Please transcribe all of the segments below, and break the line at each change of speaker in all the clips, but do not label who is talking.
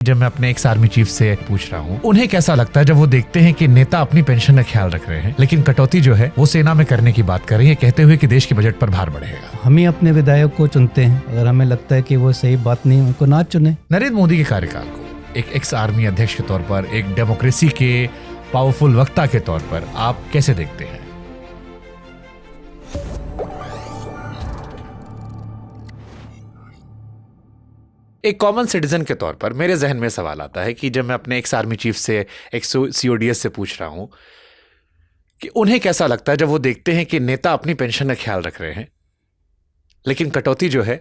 जब मैं अपने एक्स आर्मी चीफ से पूछ रहा हूँ उन्हें कैसा लगता है जब वो देखते हैं कि नेता अपनी पेंशन का ख्याल रख रहे हैं लेकिन कटौती जो है वो सेना में करने की बात कर रही है, कहते हुए कि देश के बजट पर भार बढ़ेगा।
हम ही अपने विधायक को चुनते हैं, अगर हमें लगता है कि वो सही बात नहीं, उनको ना चुने।
नरेंद्र मोदी के कार्यकाल को एक एक्स आर्मी अध्यक्ष के तौर पर, एक डेमोक्रेसी के पावरफुल वक्ता के तौर पर आप कैसे देखते हैं? एक कॉमन सिटीजन के तौर पर मेरे जहन में सवाल आता है कि जब मैं अपने एक्स आर्मी चीफ से, एक्स CODS से पूछ रहा हूं कि उन्हें कैसा लगता है जब वो देखते हैं कि नेता अपनी पेंशन का ख्याल रख रहे हैं लेकिन कटौती जो है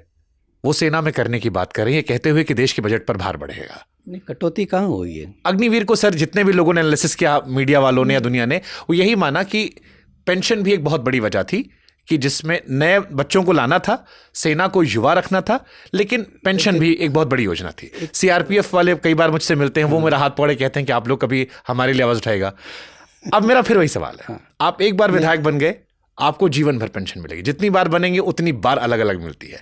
वो सेना में करने की बात कर रही है, कहते हुए कि देश के बजट पर भार बढ़ेगा।
नहीं, कटौती कहाँ हुई है?
अग्निवीर को सर जितने भी लोगों ने एनालिसिस किया, मीडिया वालों ने या दुनिया ने, वो यही माना कि पेंशन भी एक बहुत बड़ी वजह थी कि जिसमें नए बच्चों को लाना था, सेना को युवा रखना था, लेकिन पेंशन भी एक बहुत बड़ी योजना थी। CRPF वाले कई बार मुझसे मिलते हैं, वो मेरा हाथ पकड़े कहते हैं कि आप लोग कभी हमारे लिए आवाज उठाएगा। अब मेरा फिर वही सवाल है, आप एक बार विधायक बन गए, आपको जीवन भर पेंशन मिलेगी, जितनी बार बनेंगे उतनी बार अलग अलग मिलती है।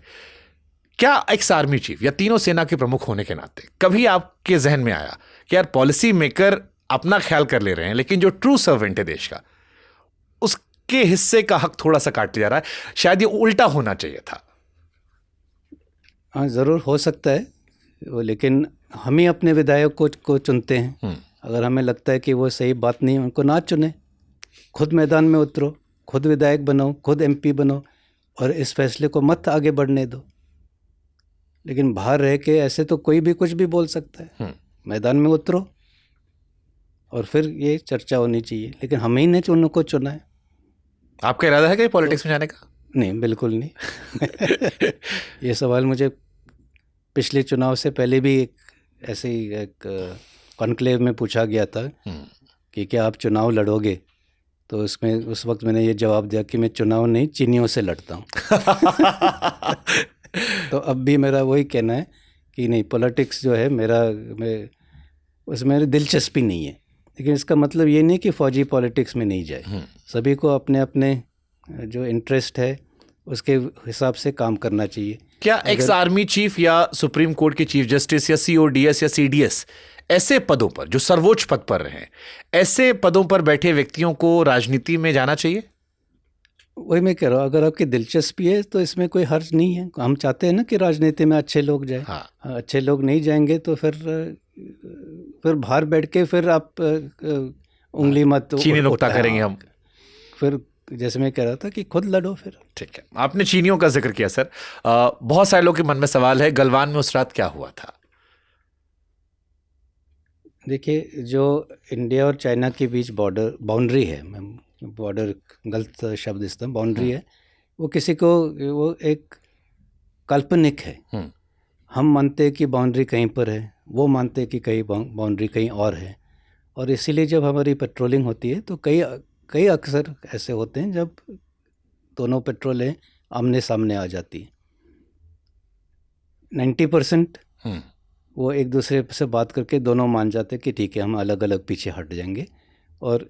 क्या एक्स आर्मी चीफ या तीनों सेना के प्रमुख होने के नाते कभी आपके जहन में आया कि यार पॉलिसी मेकर अपना ख्याल कर ले रहे हैं लेकिन जो ट्रू सर्वेंट है देश का, उसके हिस्से का हक थोड़ा सा काट लिया जा रहा है, शायद ये उल्टा होना चाहिए था?
हाँ, ज़रूर हो सकता है वो, लेकिन हम ही अपने विधायक को चुनते हैं। अगर हमें लगता है कि वो सही बात नहीं, उनको ना चुने। खुद मैदान में उतरो, खुद विधायक बनो, खुद MP बनो और इस फैसले को मत आगे बढ़ने दो। लेकिन बाहर रह के ऐसे तो कोई भी कुछ भी बोल सकता है। मैदान में उतरो और फिर ये चर्चा होनी चाहिए, लेकिन हम ही ने उनको चुना है।
आपका इरादा है कि पॉलिटिक्स में जाने का?
नहीं, बिल्कुल नहीं। ये सवाल मुझे पिछले चुनाव से पहले भी ऐसे ही एक कॉन्क्लेव में पूछा गया था कि क्या आप चुनाव लड़ोगे, तो उसमें उस वक्त मैंने ये जवाब दिया कि मैं चुनाव नहीं, चीनियों से लड़ता हूँ। तो अब भी मेरा वही कहना है कि नहीं, पॉलिटिक्स जो है उसमें मेरी दिलचस्पी नहीं है। लेकिन इसका मतलब ये नहीं कि फौजी पॉलिटिक्स में नहीं जाए। सभी को अपने अपने जो इंटरेस्ट है उसके हिसाब से काम करना चाहिए।
क्या एक्स आर्मी चीफ या सुप्रीम कोर्ट के चीफ जस्टिस या CODS या CDS ऐसे पदों पर, जो सर्वोच्च पद पर रहे, ऐसे पदों पर बैठे व्यक्तियों को राजनीति में जाना चाहिए?
वही मैं कह रहा हूँ, अगर आपकी दिलचस्पी है तो इसमें कोई हर्ज नहीं है। हम चाहते हैं ना कि राजनीति में अच्छे लोग जाए। हाँ। अच्छे लोग नहीं जाएंगे तो फिर बाहर बैठ के फिर आप उंगली मत
चीनी नुक्ता करेंगे हम।
फिर जैसे मैं कह रहा था कि खुद लड़ो फिर।
ठीक है, आपने चीनियों का जिक्र किया सर। बहुत सारे लोगों के मन में सवाल है, गलवान में उस रात क्या हुआ था?
देखिए, जो इंडिया और चाइना के बीच बाउंड्री है, बॉर्डर गलत शब्द इस्तेमाल, बाउंड्री है, वो किसी को वो एक काल्पनिक है। हम मानते हैं कि बाउंड्री कहीं पर है, वो मानते हैं कि कहीं बाउंड्री कहीं और है। और इसीलिए जब हमारी पेट्रोलिंग होती है तो कई अक्सर ऐसे होते हैं जब दोनों पेट्रोलें आमने सामने आ जाती हैं। 90% वो एक दूसरे से बात करके दोनों मान जाते हैं कि ठीक है, हम अलग अलग पीछे हट जाएंगे। और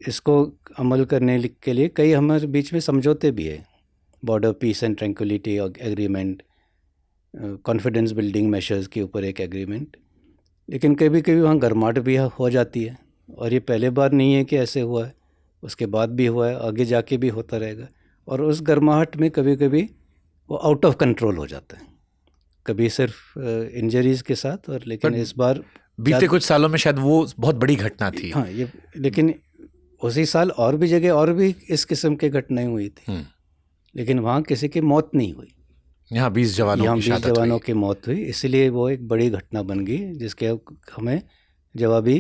इसको अमल करने के लिए कई हमारे बीच में समझौते भी है, border peace and tranquillity agreement, confidence building measures के ऊपर एक एग्रीमेंट। लेकिन कभी कभी वहाँ गर्माहट भी हो जाती है, और ये पहले बार नहीं है कि ऐसे हुआ है, उसके बाद भी हुआ है, आगे जाके भी होता रहेगा। और उस गर्माहट में कभी कभी वो आउट ऑफ कंट्रोल हो जाता है, कभी सिर्फ इंजरीज के साथ। और लेकिन इस बार
बीते कुछ सालों में शायद वो बहुत बड़ी घटना थी।
हाँ, ये लेकिन उसी साल और भी जगह और भी इस किस्म की घटनाएं हुई थी, लेकिन वहाँ किसी की मौत नहीं हुई।
यहाँ 20 जवानों
की मौत हुई, इसलिए वो एक बड़ी घटना बन गई जिसके हमें जवाबी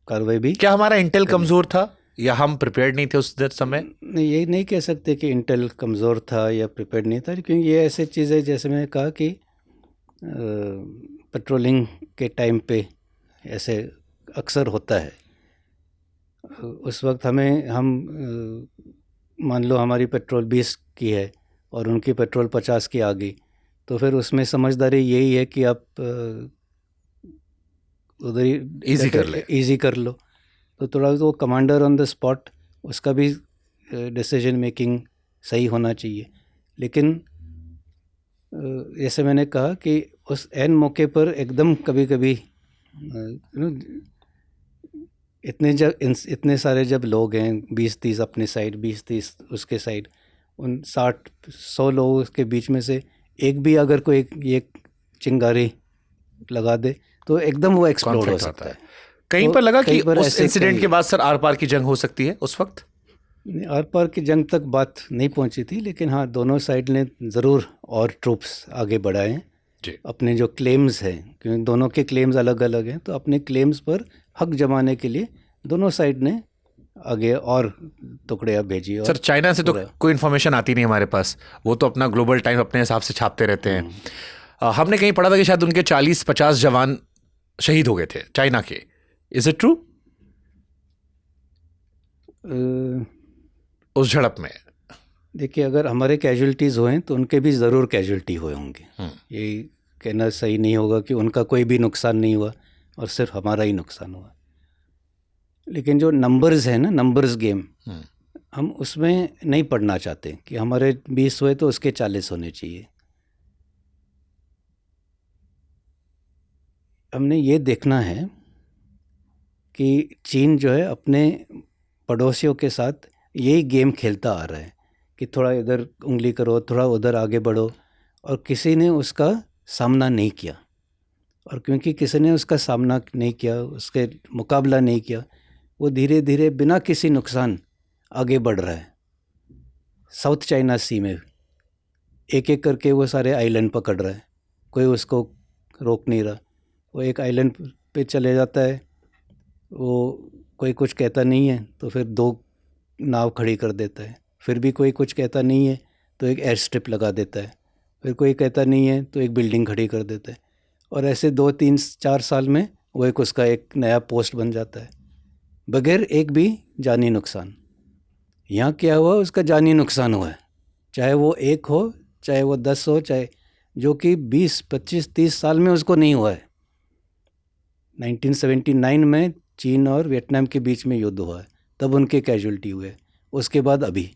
कार्रवाई भी।
क्या हमारा इंटेल कमज़ोर था या हम प्रिपेयर्ड नहीं थे उस समय?
नहीं, ये नहीं कह सकते कि इंटेल कमज़ोर था या प्रिपेयर्ड नहीं था, क्योंकि ये ऐसे चीज़ें, जैसे मैंने कहा कि पेट्रोलिंग के टाइम पे ऐसे अक्सर होता है। उस वक्त हम मान लो हमारी पेट्रोल 20 की है और उनकी पेट्रोल 50 की आ गई, तो फिर उसमें समझदारी यही है कि आप उधर ही ईजी कर लो। तो थोड़ा वो कमांडर ऑन द स्पॉट, उसका भी डिसीजन मेकिंग सही होना चाहिए। लेकिन जैसे मैंने कहा कि उस एन मौके पर एकदम कभी कभी इतने सारे जब लोग हैं, 20-30 अपने साइड, 20-30 उसके साइड, उन 60-100 लोगों के बीच में से एक भी अगर कोई एक चिंगारी लगा दे तो एकदम वो एक्सप्लोड हो
कॉन्फ्लिक्ट
सकता
होता
है।
कहीं
तो
पर लगा
कई
कि
बार
उस
ऐसे
इंसिडेंट
कई-
के बाद सर आर पार की जंग हो सकती है उस वक्त?
आर पार की जंग तक बात नहीं पहुंची थी, लेकिन हाँ, दोनों साइड ने ज़रूर और ट्रूप्स आगे बढ़ाए हैं
जी।
अपने जो क्लेम्स हैं, क्योंकि दोनों के क्लेम्स अलग अलग हैं, तो अपने क्लेम्स पर हक जमाने के लिए दोनों साइड ने आगे और टुकड़ियाँ भेजी। और
सर चाइना से तो
पूरा
कोई इन्फॉर्मेशन आती नहीं हमारे पास, वो तो अपना ग्लोबल टाइम अपने हिसाब से छापते रहते हैं। हमने कहीं पढ़ा था कि शायद उनके 40-50 जवान शहीद हो गए थे चाइना के। Is it true? उस झड़प में
देखिए, अगर हमारे कैजुअलिटीज़ हुए तो उनके भी ज़रूर कैजुअलिटी हुए होंगे। ये कहना सही नहीं होगा कि उनका कोई भी नुकसान नहीं हुआ और सिर्फ हमारा ही नुकसान हुआ। लेकिन जो नंबर्स है ना, नंबर्स गेम, हम उसमें नहीं पढ़ना चाहते कि हमारे 20 हुए तो उसके 40 होने चाहिए। हमने ये देखना है कि चीन जो है अपने पड़ोसियों के साथ यही गेम खेलता आ रहा है कि थोड़ा इधर उंगली करो, थोड़ा उधर आगे बढ़ो, और किसी ने उसका सामना नहीं किया। और क्योंकि किसी ने उसका सामना नहीं किया, उसके मुकाबला नहीं किया, वो धीरे धीरे बिना किसी नुकसान आगे बढ़ रहा है। साउथ चाइना सी में एक एक करके वो सारे आइलैंड पकड़ रहा है, कोई उसको रोक नहीं रहा। वो एक आइलैंड पे चले जाता है, वो कोई कुछ कहता नहीं है तो फिर 2 नाव खड़ी कर देता है, फिर भी कोई कुछ कहता नहीं है तो एक एयर स्ट्रिप लगा देता है, फिर कोई कहता नहीं है तो एक बिल्डिंग खड़ी कर देता है। और ऐसे 2-3-4 साल में वो एक उसका एक नया पोस्ट बन जाता है, बगैर एक भी जानी नुकसान। यहाँ क्या हुआ, उसका जानी नुकसान हुआ है, चाहे वो 1 हो, चाहे वो 10 हो, चाहे जो कि 20-25-30 साल में उसको नहीं हुआ है। 1979 में चीन और वियतनाम के बीच में युद्ध हुआ है, तब उनके कैजुअलिटी हुए, उसके बाद अभी।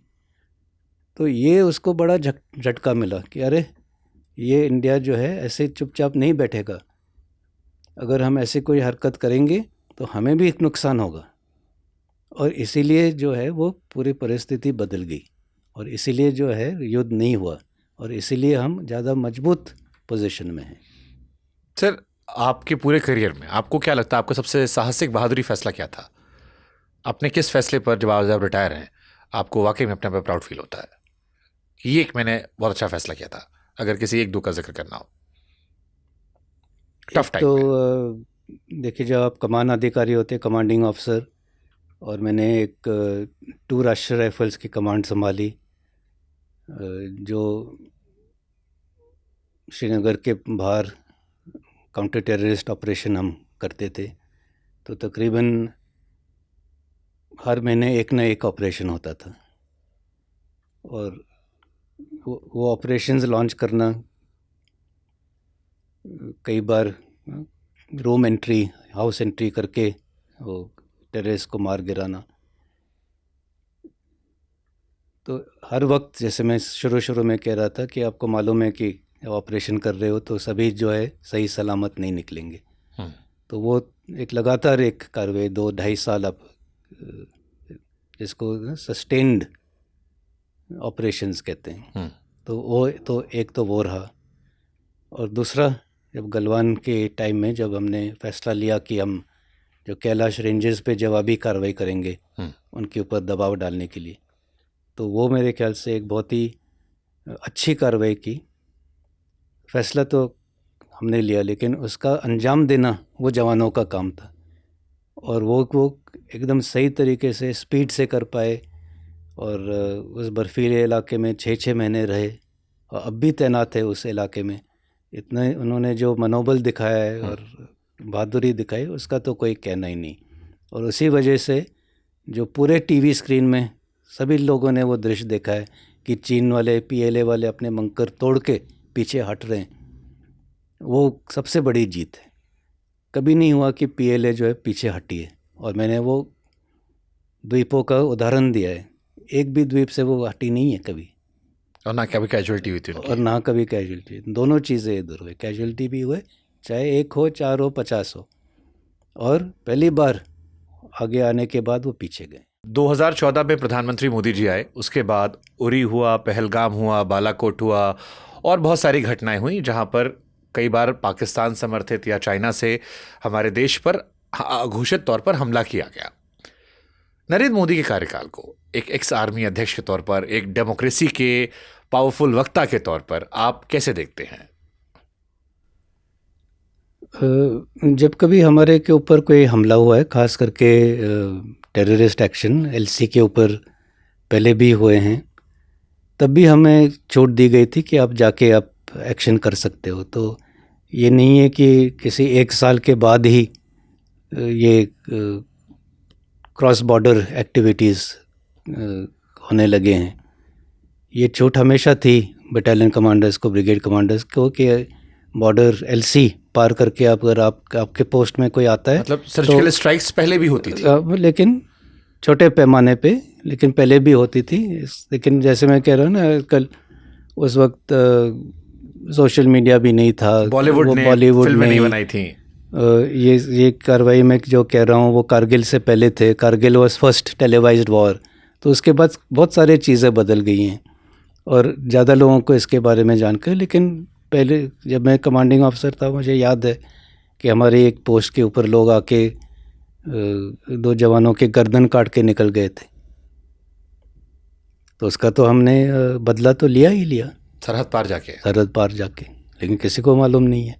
तो ये उसको बड़ा झटका मिला कि अरे, ये इंडिया जो है ऐसे चुपचाप नहीं बैठेगा, अगर हम ऐसे कोई हरकत करेंगे तो हमें भी एक नुकसान होगा। और इसीलिए जो है वो पूरी परिस्थिति बदल गई, और इसीलिए जो है युद्ध नहीं हुआ, और इसीलिए हम ज़्यादा मजबूत पोजीशन में हैं।
सर आपके पूरे करियर में आपको क्या लगता है, आपका सबसे साहसिक बहादुरी फैसला क्या था? अपने किस फैसले पर जब आप रिटायर हैं आपको वाकई में अपने पर प्राउड फील होता है कि ये एक मैंने बहुत अच्छा फैसला किया था, अगर किसी 1-2 का जिक्र करना हो टफ टाइम में?
तो देखिए, जब आप कमान अधिकारी होते, कमांडिंग ऑफिसर, और मैंने एक 2 राष्ट्रीय राइफल्स की कमांड संभाली, जो श्रीनगर के बाहर काउंटर टेररिस्ट ऑपरेशन हम करते थे। तो तकरीबन हर महीने एक न एक ऑपरेशन होता था, और वो ऑपरेशंस लॉन्च करना, कई बार रूम एंट्री, हाउस एंट्री करके वो टेररिस्ट को मार गिराना। तो हर वक्त, जैसे मैं शुरू में कह रहा था कि आपको मालूम है कि ऑपरेशन कर रहे हो तो सभी जो है सही सलामत नहीं निकलेंगे। तो वो एक लगातार एक कार्रवाई 2-2.5 साल, आप जिसको सस्टेन्ड ऑपरेशंस कहते हैं, तो वो तो एक तो वो रहा। और दूसरा, जब गलवान के टाइम में जब हमने फैसला लिया कि हम जो कैलाश रेंजेस पे जवाबी कार्रवाई करेंगे उनके ऊपर दबाव डालने के लिए, तो वो मेरे ख्याल से एक बहुत ही अच्छी कार्रवाई की। फैसला तो हमने लिया, लेकिन उसका अंजाम देना वो जवानों का काम था, और वो एकदम सही तरीके से स्पीड से कर पाए। और उस बर्फीले इलाके में 6-6 महीने रहे, और अब भी तैनात है उस इलाके में। इतना उन्होंने जो मनोबल दिखाया है और बहादुरी दिखाई, उसका तो कोई कहना ही नहीं। और उसी वजह से जो पूरे टीवी स्क्रीन में सभी लोगों ने वो दृश्य देखा है कि चीन वाले, पीएलए वाले अपने बंकर तोड़ के पीछे हट रहे हैं, वो सबसे बड़ी जीत है। कभी नहीं हुआ कि पीएलए जो है पीछे हटी है, और मैंने वो द्वीपों का उदाहरण दिया है, एक भी द्वीप से वो हटी नहीं है कभी।
और ना कभी कैजुअलिटी हुई थी उनकी।
और ना कभी कैजुअलिटी। दोनों चीज़ें इधर हुए, कैजुअलिटी भी हुए, चाहे 1 हो, 4 हो, 50 हो, और पहली बार आगे आने के बाद वो पीछे गए।
2014 में प्रधानमंत्री मोदी जी आए, उसके बाद उरी हुआ, पहलगाम हुआ, बालाकोट हुआ और बहुत सारी घटनाएं हुई जहां पर कई बार पाकिस्तान समर्थित या चाइना से हमारे देश पर अघोषित तौर पर हमला किया गया। नरेंद्र मोदी के कार्यकाल को एक एक्स आर्मी अध्यक्ष के तौर पर, एक डेमोक्रेसी के पावरफुल वक्ता के तौर पर आप कैसे देखते हैं?
जब कभी हमारे के ऊपर कोई हमला हुआ है, खास करके टेररिस्ट एक्शन एलसी के ऊपर पहले भी हुए हैं, तब भी हमें छूट दी गई थी कि आप जाके आप एक्शन कर सकते हो। तो ये नहीं है कि किसी 1 साल के बाद ही ये क्रॉस बॉर्डर एक्टिविटीज़ होने लगे हैं। ये छूट हमेशा थी बटालियन कमांडर्स को, ब्रिगेड कमांडर्स को, कि बॉर्डर एलसी पार करके आप अगर आपके पोस्ट में कोई आता है,
मतलब सर्जिकल स्ट्राइक्स पहले भी होती थी,
लेकिन छोटे पैमाने पे, लेकिन पहले भी होती थी। लेकिन जैसे मैं कह रहा हूँ ना, कल उस वक्त सोशल मीडिया भी नहीं था,
बॉलीवुड ने फिल्में नहीं बनाई थी।
ये कार्रवाई मैं जो कह रहा हूँ वो कारगिल से पहले थे। Kargil was first televised war. तो उसके बाद बहुत सारी चीज़ें बदल गई हैं और ज़्यादा लोगों को इसके बारे में जानकर। लेकिन पहले जब मैं कमांडिंग ऑफिसर था, मुझे याद है कि हमारे एक पोस्ट के ऊपर लोग आके 2 जवानों के गर्दन काट के निकल गए थे। तो उसका तो हमने बदला तो लिया ही लिया,
सरहद पार जाके,
लेकिन किसी को मालूम नहीं है।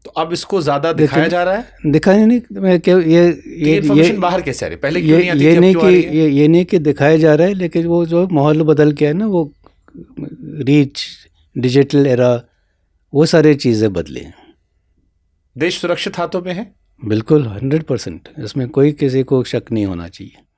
तो अब इसको ज्यादा दिखाया जा रहा है।
दिखाया नहीं, मैं क्या ये
इन्फॉर्मेशन बाहर कैसे आ रही? पहले क्यों नहीं आती थी,
ये
अब
नहीं
क्यों आ रही है?
ये नहीं कि दिखाया जा रहा है, लेकिन वो जो माहौल बदल गया है ना, वो रीच, डिजिटल एरा, वो सारी चीज़ें बदली हैं।
देश सुरक्षित हाथों में है?
बिल्कुल 100%, इसमें कोई किसी को शक नहीं होना चाहिए।